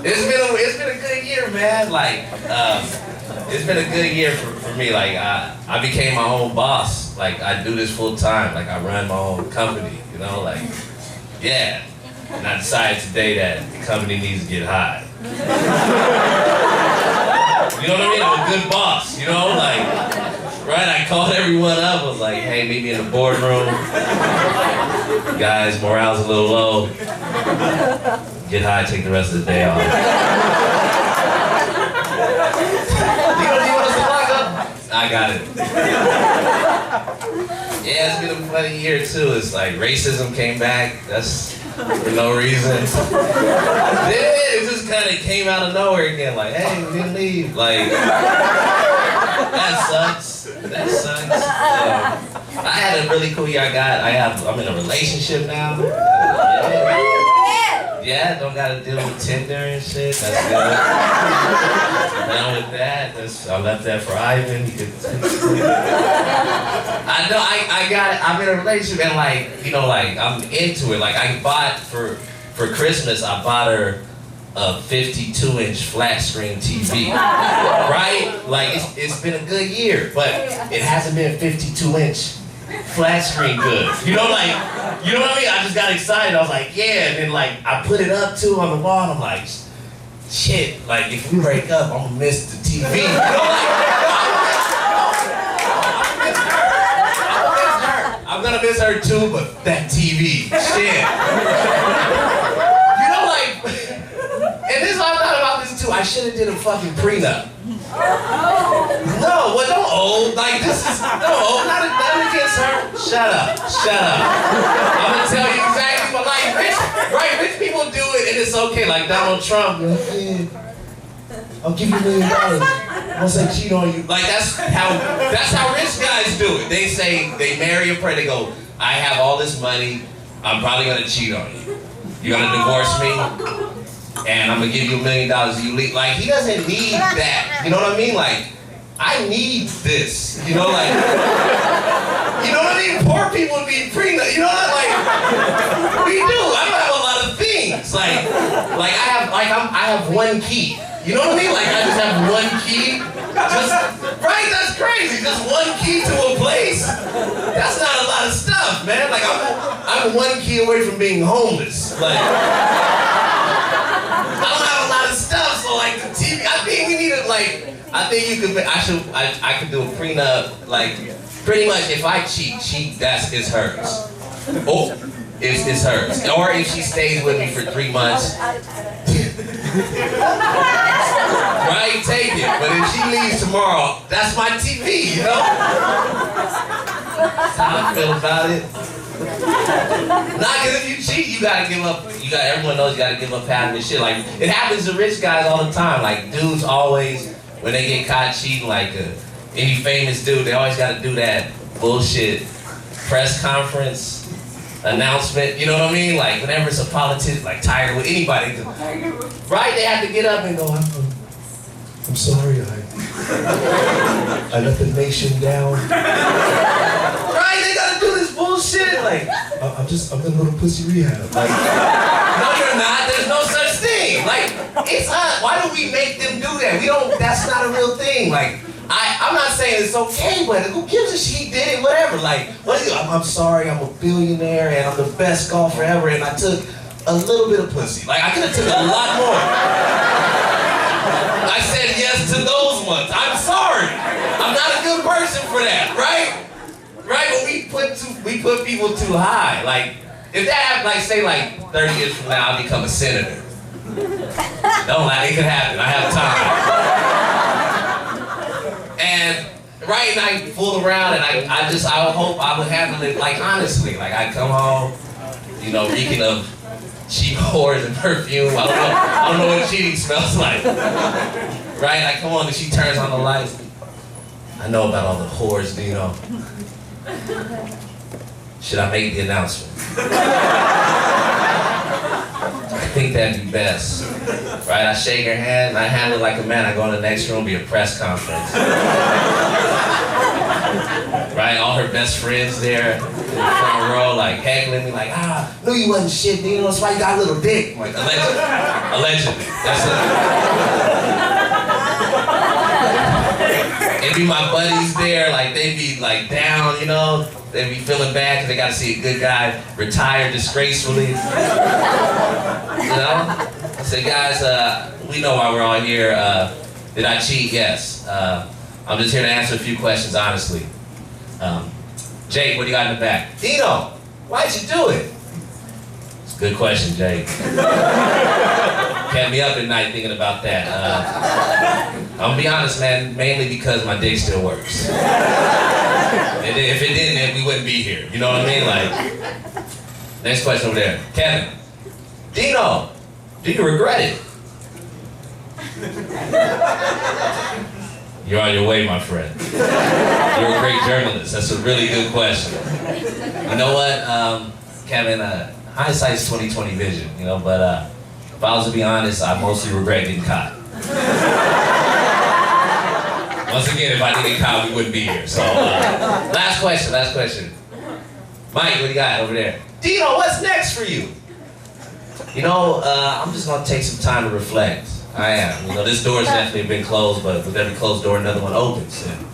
It's been a good year, man. Like, it's been a good year for me. Like, I became my own boss. Like, I do this full time. Like, I run my own company. You know, like, yeah. And I decided today that the company needs to get high. You know what I mean? I'm a good boss. You know, like, right? I called everyone up. I was like, hey, meet me in the boardroom. Guys, morale's a little low. Get high, take the rest of the day off. You want us to lock up? I got it. Yeah, it's been a funny year too. It's like racism came back. That's for no reason. It just kind of came out of nowhere again. Like, hey, we didn't leave. Like, that sucks. That sucks. I had a really cool year. I'm in a relationship now. Yeah, don't gotta deal with Tinder and shit. That's good. Down with that. I left that for Ivan. I know. I'm in a relationship and like, you know, like I'm into it. Like I bought for Christmas. I bought her a 52-inch flat screen TV. Right? Like it's been a good year, but it hasn't been 52-inch. Flat screen good. You know what I mean? I just got excited. I was like, yeah. And then like, I put it up too on the wall and I'm like, shit, like if we break up, I'm gonna miss the TV. You know, like, I'm gonna miss her too, but that TV, shit. You know, like, and this, I thought about this too. I should have did a fucking prenup. No, well, don't old. Like, this is, no, not against her. Shut up. I'm gonna tell you exactly what, like, rich people do it and it's okay. Like Donald Trump, yeah, I'll give you $1 million. Once I cheat on you. Like, that's how rich guys do it. They say, they marry a president, they go, I have all this money, I'm probably gonna cheat on you. You're gonna divorce me? And I'm gonna give you $1 million, you leave. Like, he doesn't need that. You know what I mean? Like, I need this. You know, like, you know what I mean? Poor people be prenup. You know what? Like, we do. I don't have a lot of things. Like I have one key. You know what I mean? Like, I just have one key. Right? That's crazy. Just one key to a place. That's not a lot of stuff, man. Like, I'm one key away from being homeless. Like, I don't have a lot of stuff, so like the TV, I think we need to like, I think you could, I could do a prenup, like, pretty much if I cheat, it's hers. Oh, it's hers. Or if she stays with me for 3 months, right, take it. But if she leaves tomorrow, that's my TV, you know? That's how I feel about it. Not because if you cheat, you gotta give up. Everyone knows you gotta give up half of shit. Like, it happens to rich guys all the time. Like, dudes always, when they get caught cheating, like any famous dude, they always gotta do that bullshit press conference announcement. You know what I mean? Like, whenever it's a politician, like Tiger, with anybody, right? They have to get up and go, I'm sorry, I let the nation down. Right? They gotta do this bullshit. Like, I'm gonna go to pussy rehab. Like, no, you're not. There's no such thing. Like, it's us. Why do we make them do that? That's not a real thing. Like, I'm not saying it's okay, but who gives a shit? He did it, whatever. Like, I'm sorry, I'm a billionaire and I'm the best golfer ever and I took a little bit of pussy. Like, I could have took a lot more. I said yes to those ones. I'm sorry. I'm not a good person for that, right? Right, but we put people too high. Like, if that happened, like, say, like, 30 years from now, I'll become a senator. Don't lie, it could happen. I have time. And, right, and I fool around, and I hope I would handle it, like, honestly. Like, I come home, you know, reeking of cheap whores and perfume. I don't know what cheating smells like. Right, I come on and she turns on the lights. I know about all the whores, Dino. Should I make the announcement? I think that'd be best. Right, I shake her hand, and I handle it like a man. I go in the next room, be a press conference. Right, right? All her best friends there in the front row, like heckling me, like, knew you wasn't shit, Dino. That's why you got a little dick. I'm like, allegedly. Allegedly. That's it. It'd be my buddies there, like they'd be like down, you know? They'd be feeling bad because they got to see a good guy retire disgracefully. You know? I said, guys, we know why we're all here. Did I cheat? Yes. I'm just here to answer a few questions honestly. Jake, what do you got in the back? Dino, why'd you do it? It's a good question, Jake. Kept me up at night thinking about that. I'm gonna be honest, man, mainly because my dick still works. And if it didn't, then we wouldn't be here. You know what I mean? Like, next question over there. Kevin, Dino, do you regret it? You're on your way, my friend. You're a great journalist. That's a really good question. You know what, Kevin, hindsight's 20/20 vision, you know, but if I was to be honest, I mostly regret getting caught. Once again, if I didn't get caught, we wouldn't be here. So, last question. Mike, what do you got over there? Dino, what's next for you? You know, I'm just gonna take some time to reflect. I am. You know, this door's definitely been closed, but with every closed door, another one opens. And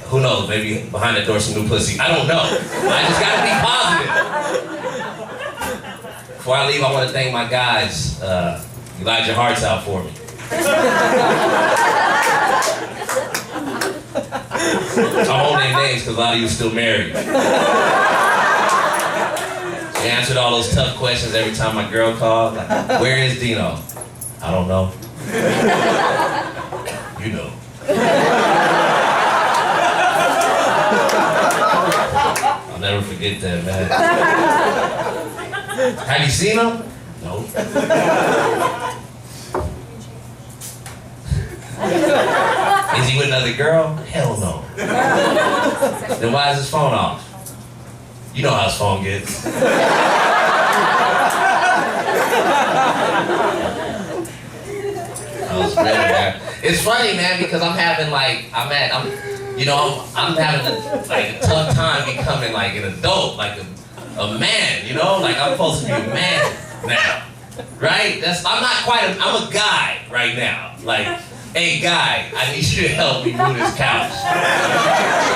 who knows, maybe behind that door some new pussy. I don't know. I just gotta be positive. Before I leave, I want to thank my guys. You lied your hearts out for me. I won't name names because a lot of you are still married. She answered all those tough questions every time my girl called. Like, where is Dino? I don't know. You know. I'll never forget that, man. Have you seen him? No. Is he with another girl? Hell no. Then why is his phone off? You know how his phone gets. It's funny, man, because I'm having I'm having a tough time becoming like an adult, like a man, you know? Like I'm supposed to be a man now, right? I'm a guy right now. Like, hey guy, I need you to help me move this couch.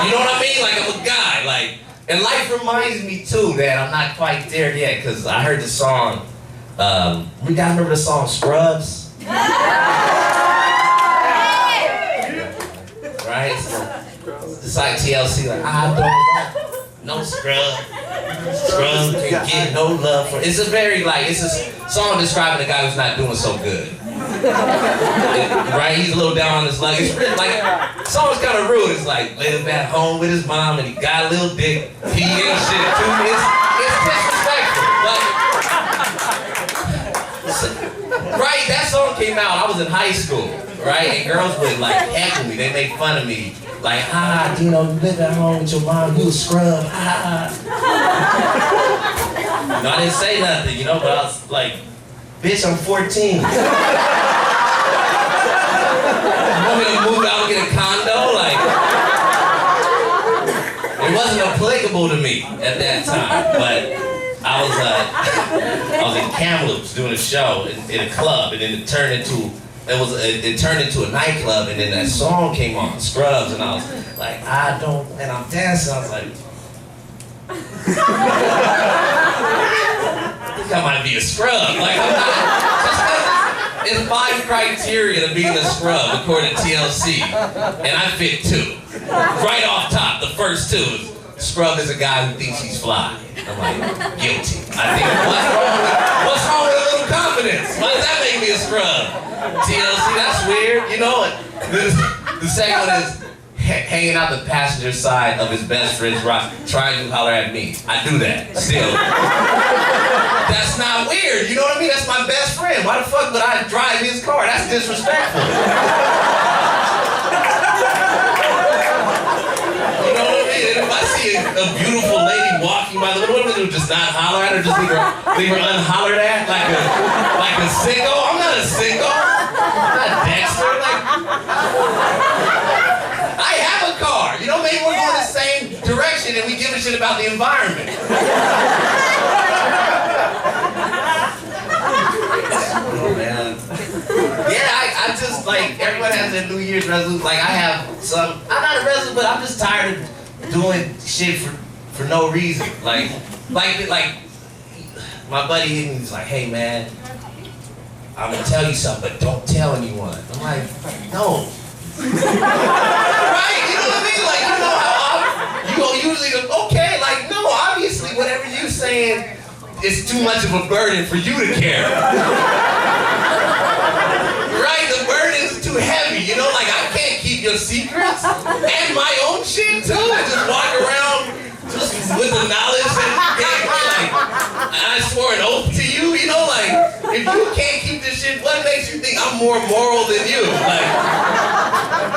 You know what I mean? Like I'm a guy, and life reminds me too that I'm not quite there yet, because I heard the song, you guys remember the song Scrubs? Right? It's like TLC, like, I don't want no scrub. Scrub can get no love for. It's a song describing a guy who's not doing so good. Right? He's a little down on his luck. It's really, the song's kind of rude. It's like, live at home with his mom and he got a little dick. He ain't shit too. It's disrespectful. Right? That song came out, I was in high school, right? And girls would heckle me, they make fun of me. Like, Dino, you live at home with your mom, you a scrub, No, I didn't say nothing, you know, but I was like, bitch, I'm 14. You want me to move out and get a condo? It wasn't applicable to me at that time, but I was in Kamloops doing a show in a club, and then it turned into a nightclub, and then that song came on, Scrubs, and I was like, and I'm dancing, I was like, I think I might be a scrub. I'm not, it's 5 criteria to being a scrub, according to TLC, and I fit 2. Right off top, the first 2 is, scrub is a guy who thinks he's fly. I'm like, guilty. I think, what's wrong with a little confidence? Why does that make me a scrub? TLC, that's weird. You know what? The second one is hanging out the passenger side of his best friend's rock, trying to holler at me. I do that, still. That's not weird, you know what I mean? That's my best friend. Why the fuck would I drive his car? That's disrespectful. If I see a beautiful lady walking by the window, what do? Just not holler at her? Just leave her unhollered at? Like a sicko? I'm not a sicko. I'm not Dexter. I have a car. You know, maybe we're going the same direction. a shit about the environment. Oh, man. Yeah, I just, like, everyone has their New Year's resolution. Like, I have some, I'm not a resolution, but I'm just tired of doing shit for no reason. Like, my buddy hit me, he's like, hey, man, I'm gonna tell you something, but don't tell anyone. I'm like, no. Right? You know what I mean? Like, you know how you go usually, okay, like, no, obviously, whatever you're saying is too much of a burden for you to carry. Right? The burden is too heavy, you know? Like, I can't keep your secrets and my own shit, too. I just walk around just with the knowledge that you gave me, like, I swore an oath to you, you know? Like, if you can't keep this shit, what makes you think I'm more moral than you? Like,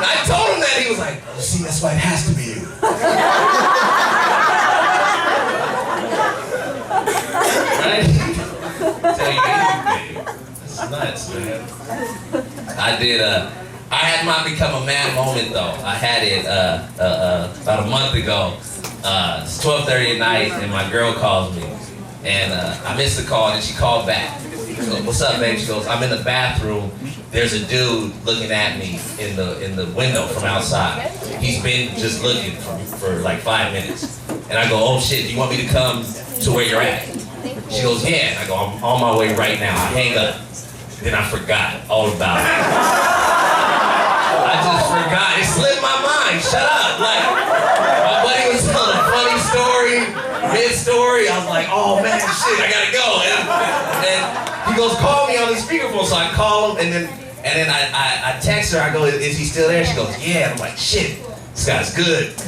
I told him that, he was like, you see, that's why it has to be you. Right? Tell you anything. It's nuts, man. I had my become a man moment though. I had it about a month ago. It's 12:30 at night and my girl calls me. And I missed the call and she called back. She goes, what's up, babe? She goes, I'm in the bathroom. There's a dude looking at me in the window from outside. He's been just looking for like 5 minutes. And I go, oh shit, do you want me to come to where you're at? She goes, yeah. And I go, I'm on my way right now. I hang up. Then I forgot all about it. I just forgot. It slipped my mind. Shut up. Like, my buddy was telling a funny story, mid-story. I was like, oh man, shit, I gotta go. And he goes, call me on the speakerphone. So I call him, and then I text her. I go, is he still there? She goes, yeah. And I'm like, shit, this guy's good.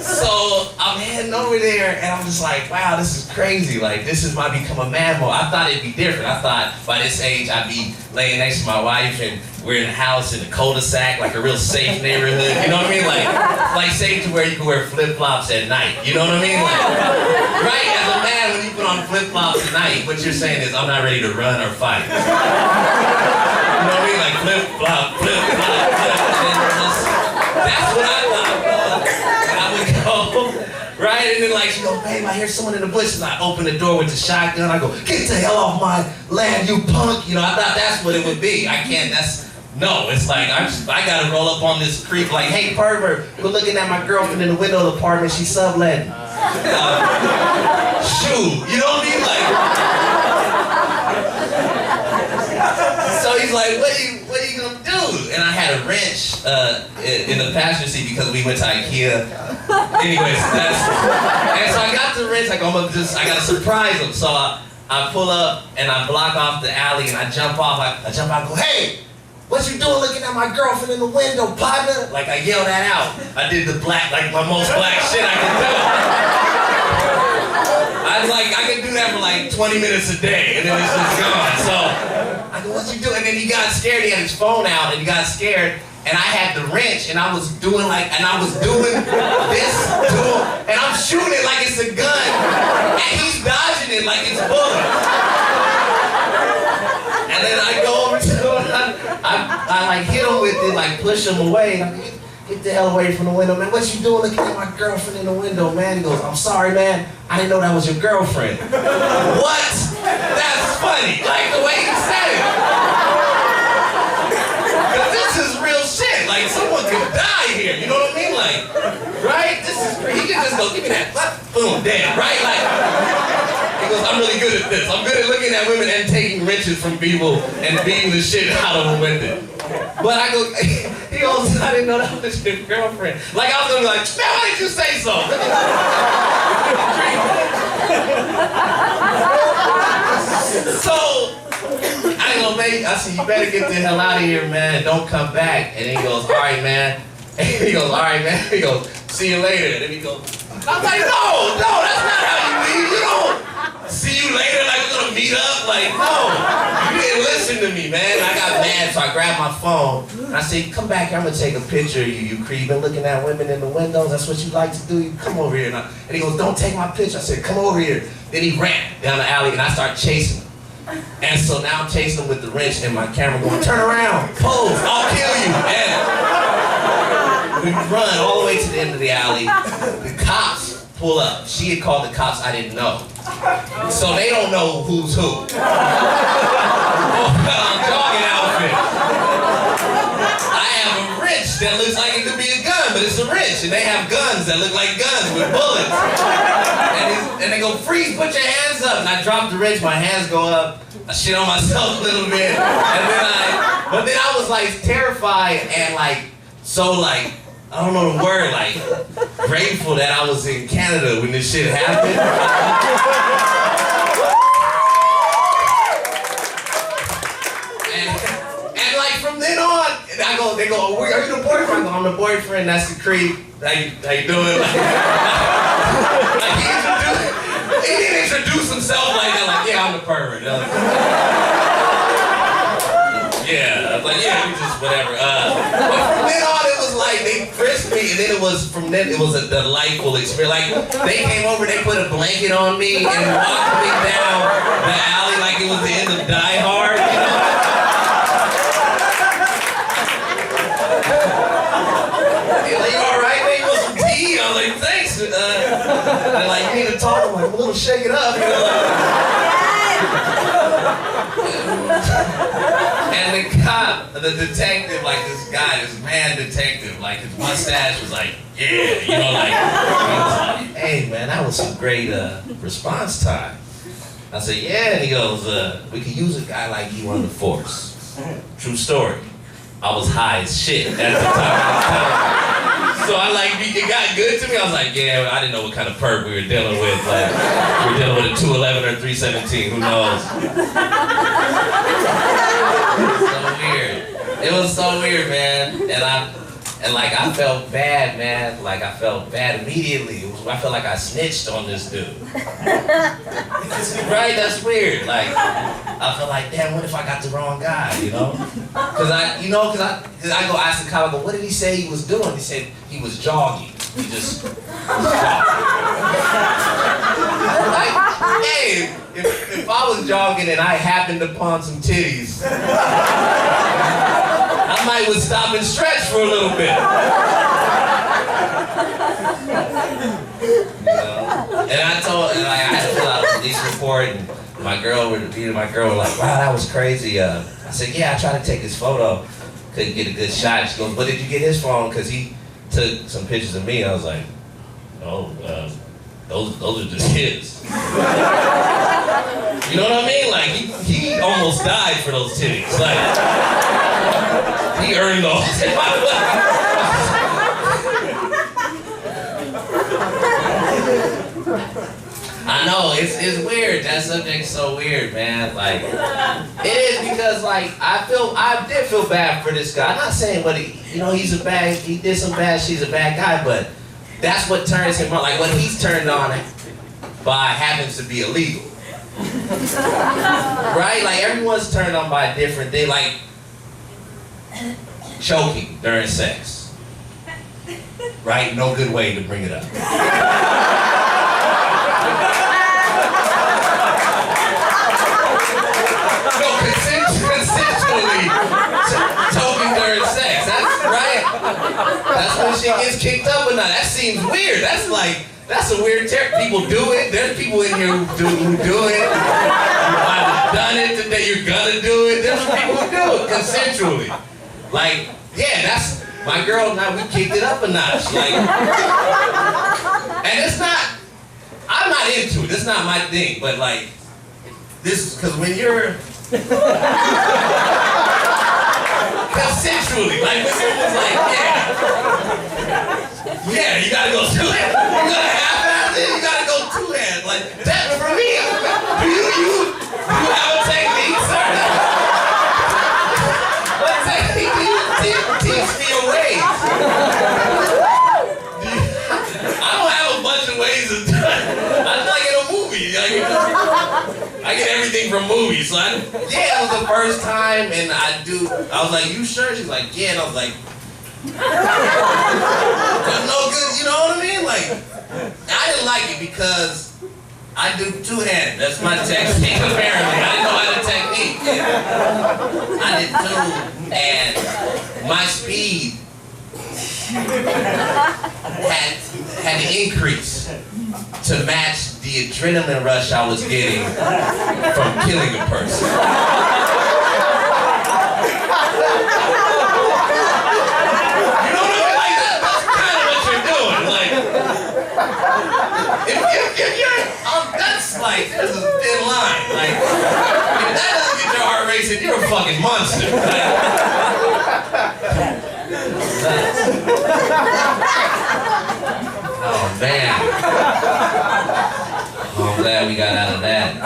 So I'm heading over there, and I'm just like, wow, this is crazy. Like, this is my become a man mode. I thought it'd be different. I thought by this age I'd be laying next to my wife, and we're in a house in a cul-de-sac, like a real safe neighborhood. You know what I mean? Like safe to where you can wear flip-flops at night. You know what I mean? Like, right? As a man, when you put on flip-flops at night, what you're saying is, I'm not ready to run or fight. You know what I mean? Like flip-flop, flip-flop, flip-flop. That's what I thought. Right? And then like, she goes, babe, I hear someone in the bushes. I open the door with the shotgun. I go, get the hell off my land, you punk. You know, I thought that's what it would be. I can't, no, it's like, I gotta roll up on this creep like, hey, pervert, we're looking at my girlfriend in the window of the apartment, she's subletting. Shoot, you know what I mean? Like, so he's like, what are you gonna do? And I had a wrench in the passenger seat because we went to IKEA. Anyways, and so I got the wrench. I got to surprise him. So I pull up and I block off the alley and I jump off. I jump out and go, hey, what you doing looking at my girlfriend in the window, partner? Like I yelled that out. I did the black, like my most black shit I could do. I could do that for like 20 minutes a day and then it's just gone. So I go, what you doing? And then he got scared. He had his phone out and he got scared. And I had the wrench, and I was doing this to him, and I'm shooting it like it's a gun, and he's dodging it like it's bullets. And then I go over to him, I like hit him with it, like push him away. Get the hell away from the window, man. What you doing looking at my girlfriend in the window, man? He goes, I'm sorry, man. I didn't know that was your girlfriend. What? That's funny. Like the way he said it. Like, someone could die here, you know what I mean? Like, right? This is crazy. He could just go, give me that, boom, damn, right? Like, he goes, I'm really good at this. I'm good at looking at women and taking wrenches from people and beating the shit out of them with it. But I go, he goes, I didn't know that was your girlfriend. Like, I was gonna be like, man, why did you say so? So, I go, babe, I said, you better get the hell out of here, man. Don't come back. And he goes, all right, man. And he goes, all right, man. He goes, see you later. And then he goes, I'm like, no, that's not how you leave. You don't see you later like we're gonna meet up. Like, no, you didn't listen to me, man. I got mad, so I grabbed my phone. And I said, come back here, I'm gonna take a picture of you. You creep and looking at women in the windows. That's what you like to do. You come over here. And he goes, don't take my picture. I said, come over here. Then he ran down the alley and I started chasing him. And so now I'm chasing him with the wrench and my camera going, turn around, pose, I'll kill you. And We run all the way to the end of the alley. The cops pull up. She had called the cops, I didn't know. So they don't know who's who. Jogging outfit. I have a wrench that looks like it could be a gun, but it's a wrench. And they have guns that look like guns with bullets. And they go, freeze, put your hands up. And I drop the wrench, my hands go up. I shit on myself a little bit. But then I was like terrified and like, so like, I don't know the word, like, grateful that I was in Canada when this shit happened. and like from then on, they go, are you the boyfriend? I go, I'm the boyfriend, that's the creep. How you doing? Like he didn't introduce himself like that, like, yeah, I'm the pervert. Yeah, I was like, yeah, we just whatever. But from then on, it was like they frisked me, and then it was a delightful experience. Like they came over, they put a blanket on me and walked me down the alley like it was the end of Die Hard, you know? They're like, you all right, man? You want some tea? I was like, thanks. They're like, you need to talk. I'm like, a little shake it up, you know? And the cop, the detective, like this guy, this man detective, like his mustache was like, yeah, you know, like, he was like, hey man, that was some great response time. I said, yeah, and he goes, we could use a guy like you on the force. True story. I was high as shit at the time. So I like, it got good to me. I was like, yeah, I didn't know what kind of perp we were dealing with. Like, we were dealing with a 211 or 317, who knows? So weird. It was so weird, man. And like I felt bad, man. Like I felt bad immediately. I felt like I snitched on this dude. Right? That's weird. Like I felt like, damn, what if I got the wrong guy? You know? Cause I go ask the cop, I go, what did he say he was doing? He said he was jogging. He just was jogging. Like, hey, if I was jogging and I happened upon some titties, I might would stop and stretch for a little bit. You know? And I had to fill out a police report, and my girl were like, wow, that was crazy. I said, yeah, I tried to take his photo. Couldn't get a good shot. She goes, but did you get his phone? Because he took some pictures of me. I was like, oh, those are just his. You know what I mean? Like, he almost died for those titties. Like, he earned those. I know, it's weird. That subject's so weird, man. Like, it is because, like, I did feel bad for this guy. I'm not saying, but he did some bad, she's a bad guy, but that's what turns him on. Like, what he's turned on by happens to be illegal. Right? Like, everyone's turned on by a different thing. Like, choking during sex. Right? No good way to bring it up. Consensually choking during sex. That's right. That's when shit gets kicked up or not. That seems weird. That's a weird term. People do it. There's people in here who do it. I've done it today. You're gonna do it. There's people who do it consensually. Like, yeah, that's my girl. Now we kicked it up a notch. Like, and it's not. I'm not into it. It's not my thing. But like, this is because when you're consensually, like when someone's like, yeah, you gotta go two hands. You gotta half-ass it. You gotta go two hands. Like that for me. Do you have a technique, sir? What technique do you teach me a way? I don't have a bunch of ways of doing it. I'm like in a movie. I get everything from movies. So it was the first time, and I was like, you sure? She's like, yeah, and I was like, there's no good, you know what I mean? Like, I didn't like it because I do two-handed. That's my technique, apparently. I didn't know how to technique. I did two, and my speed had to increase to match the adrenaline rush I was getting from killing a person. You know what I mean? Like, that's kind of what you're doing. Like, if you're, that's like, there's a thin line. Like, if that doesn't get your heart racing, you're a fucking monster. Like, oh man. Oh, I'm glad we got out of that.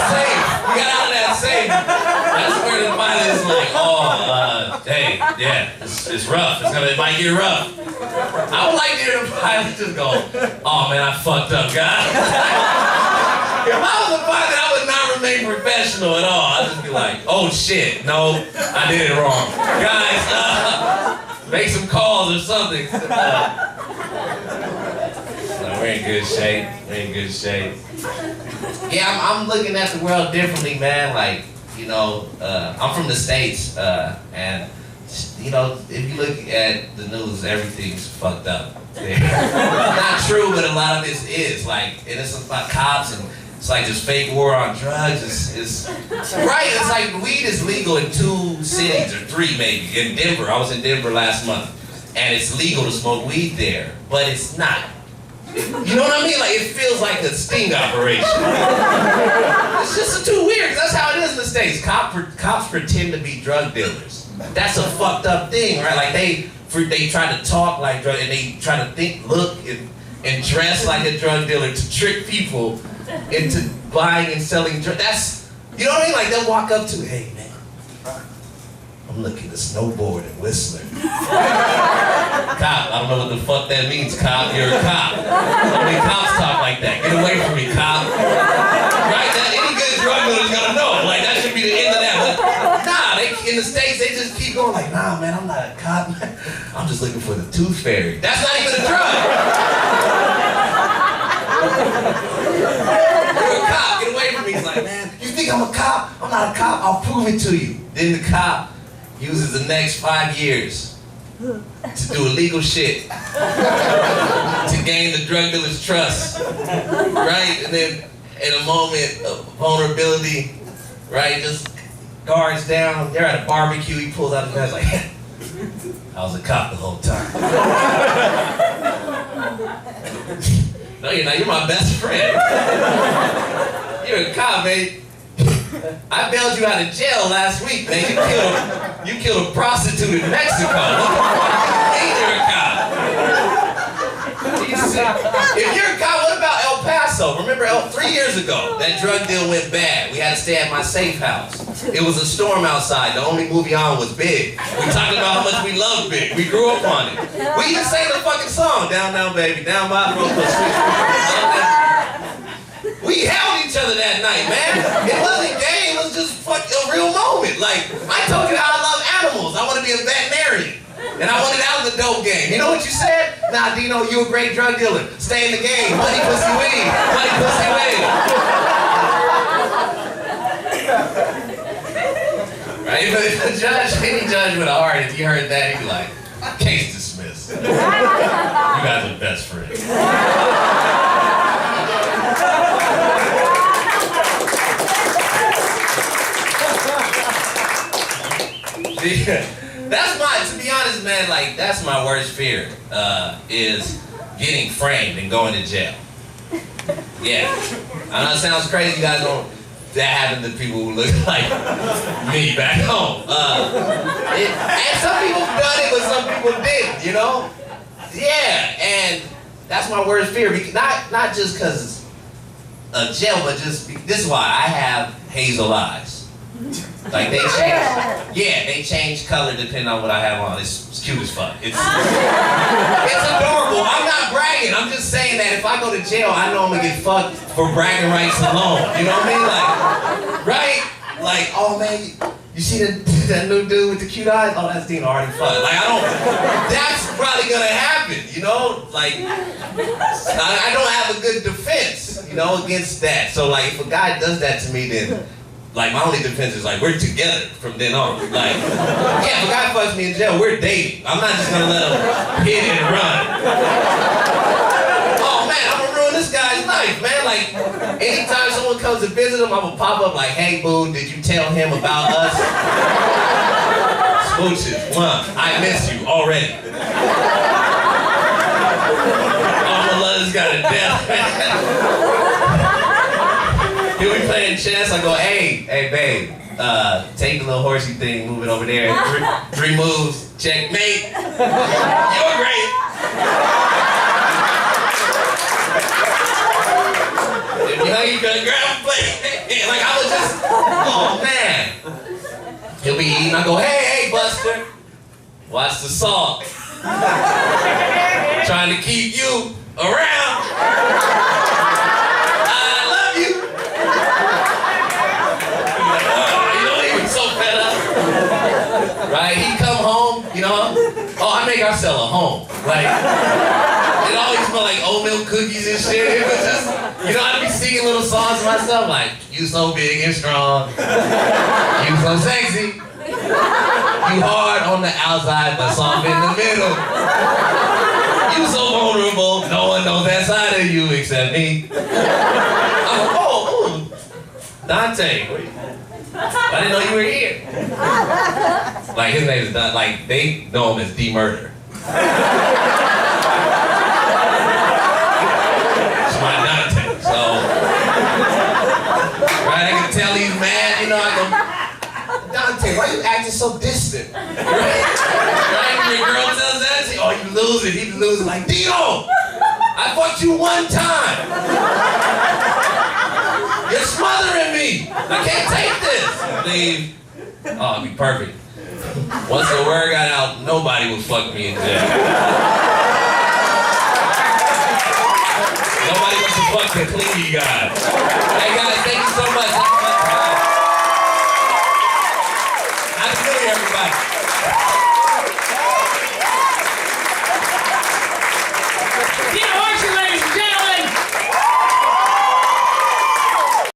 Safe. We got out of that safe. That's where the pilot is like, hey, yeah, it's rough. It might get rough. I would like to hear the pilot just go, oh man, I fucked up, guys. If I was a pilot, I would not remain professional at all. I'd just be like, oh shit, no, I did it wrong. Guys, make some calls or something. No, we're in good shape. We're in good shape. Yeah, I'm looking at the world differently, man. Like, you know, I'm from the States, and you know, if you look at the news, everything's fucked up. It's not true, but a lot of this is. Like, and it's about cops, and it's like this fake war on drugs. It's right. It's like weed is legal in 2 cities or 3 maybe. In Denver, I was in Denver last month, and it's legal to smoke weed there, but it's not. You know what I mean? Like, it feels like a sting operation. It's just too weird, because that's how it is in the States. Cops pretend to be drug dealers. That's a fucked up thing, right? Like, they try to talk like drug, and they try to think, look, and dress like a drug dealer to trick people into buying and selling drugs. That's, you know what I mean? Like, they'll walk up to, hey, man, I'm looking to snowboard and Whistler. Cop, I don't know what the fuck that means, cop. You're a cop. How many cops talk like that? Get away from me, cop. Right? Any good drug dealer's gonna know. Like, that should be the end of that. But nah, in the States, they just keep going like, nah, man, I'm not a cop. I'm just looking for the tooth fairy. That's not even a drug. You're a cop. Get away from me. He's like, man, you think I'm a cop? I'm not a cop. I'll prove it to you. Then the cop uses the next 5 years to do illegal shit to gain the drug dealer's trust, right? And then in a moment of vulnerability, right, just guards down, they're at a barbecue, he pulls out his gun, like, I was a cop the whole time. No, you're not, you're my best friend. You're a cop, man. I bailed you out of jail last week, man. You killed a prostitute in Mexico. What the fuck? You're a cop. If you're a cop, what about El Paso? Remember 3 years ago, that drug deal went bad. We had to stay at my safe house. It was a storm outside. The only movie on was Big. We talked about how much we love Big. We grew up on it. We even sang the fucking song, Down, Down, Baby, Down by the road. We held each other that night, man. It wasn't gay, it was just a real moment. Like, I told you how I love animals. I want to be a veterinarian. And I wanted out of the dope game. You know what you said? Nah, Dino, you a great drug dealer. Stay in the game. Money, pussy, weed. Money, pussy, weed. Right? But if a judge, any judge with a heart, if you heard that, he'd be like, case dismissed. You guys are best friends. That's my, to be honest, man, like, that's my worst fear, is getting framed and going to jail. Yeah. I know it sounds crazy, you guys don't, that happened to people who look like me back home. And some people done it, but some people didn't, you know? Yeah, and that's my worst fear, because not just because of jail, but just, this is why I have hazel eyes. Like, they change, yeah, they change color depending on what I have on. It's cute as fuck. It's adorable. I'm not bragging. I'm just saying that if I go to jail, I know I'm gonna get fucked for bragging rights alone. You know what I mean? Like, right? Like, oh man, you see that new dude with the cute eyes? Oh, that's Dino, already fucked. Like, that's probably gonna happen, you know? Like, I don't have a good defense, you know, against that. So like, if a guy does that to me, then Like, my only defense is like, we're together from then on. Like, yeah, if a guy fucks me in jail, we're dating. I'm not just gonna let him hit and run. Oh man, I'm gonna ruin this guy's life, man. Like, anytime someone comes to visit him, I'm gonna pop up like, hey boo, did you tell him about us? Smooches, I miss you already. I'm gonna love this guy to death, man. Here we playing chess, I go, hey babe, take the little horsey thing, move it over there, three moves, checkmate. You're great. If you know you gonna grab a plate, like I was just, oh man. He'll be eating, I go, hey Buster, watch the salt. Trying to keep you around. Right? He come home, you know, I make ourselves a home. Like, it always smelled like oatmeal cookies and shit. It was just, I'd be singing little songs to myself like, you so big and strong, you so sexy, you hard on the outside but soft in the middle, you so vulnerable, no one knows that side of you except me. Oh, Dante. I didn't know you were here. Like, his name is Dante. Like, they know him as D-Murder. It's my Dante. So, right, I can tell he's mad, I go, Dante, why you acting so distant? Right? When your girl tells that, oh, you losing. He's losing like, Dino, I fucked you one time. You're smothering me. I can't take this. Leave. Oh, it'd be perfect. Once the word got out, nobody would fuck me in jail. Nobody wants to fuck the clingy guy. Hey guys, thank you so much. Happy New Year, everybody.